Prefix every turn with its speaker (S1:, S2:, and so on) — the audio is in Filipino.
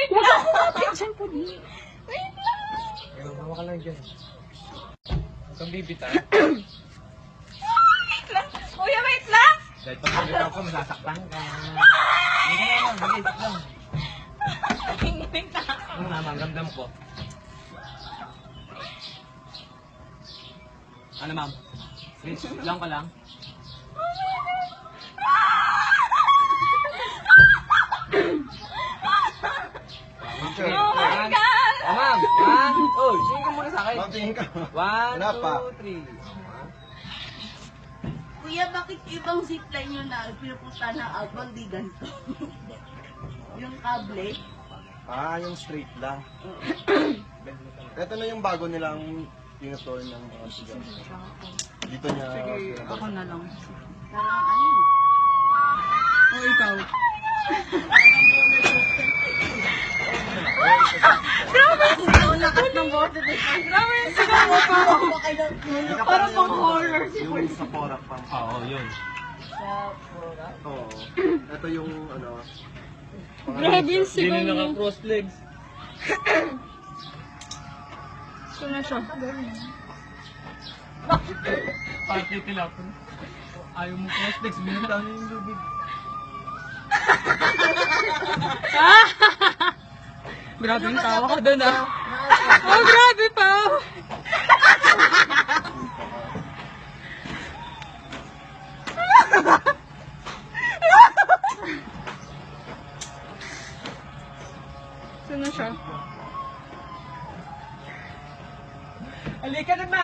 S1: Huwag ako kapit dyan po di.
S2: Wait lang.
S3: Mawa ka lang dyan. Huwag kang bibita.
S2: Wait lang. Kuya, wait lang.
S3: Dahil pag bibitaw ka, masasaktan ka. Hindi ka naman, bilis lang.
S2: Tingin na.
S3: Ano naman, ramdam ko. Ano ma'am? Please, lang ka lang.
S2: Oh my God!
S3: Oh, ma'am! One, oh, singin ka muna sa akin.
S4: Ma'am, tingin ka.
S3: One,
S4: Wala pa.
S3: 2, 3.
S1: Kuya, bakit ibang zipline nyo na pinupunta ng outbound di ganito? Yung kable?
S4: Yung straight lang. Ito na yung bago nilang pinutol ng mga sigaw. Dito niya.
S1: Ako na lang. Parang ano? O ikaw? Grabe! Ang lakas ng bote dito. Grabe! Sigaw mo pa ako. Parang pang horror.
S4: Yung sa porak pa.
S3: Oo, yun.
S4: Oo. Ito yung ano.
S1: Grabe yung sigaw
S3: Hindi na
S1: mo.
S3: naka-cross legs.
S1: Ito na siya.
S3: Party tilapon. Ayaw mo cross legs, binitaw niya yung lubid.
S1: Grabe yung tawa ko doon ah. Oh, grabe pa.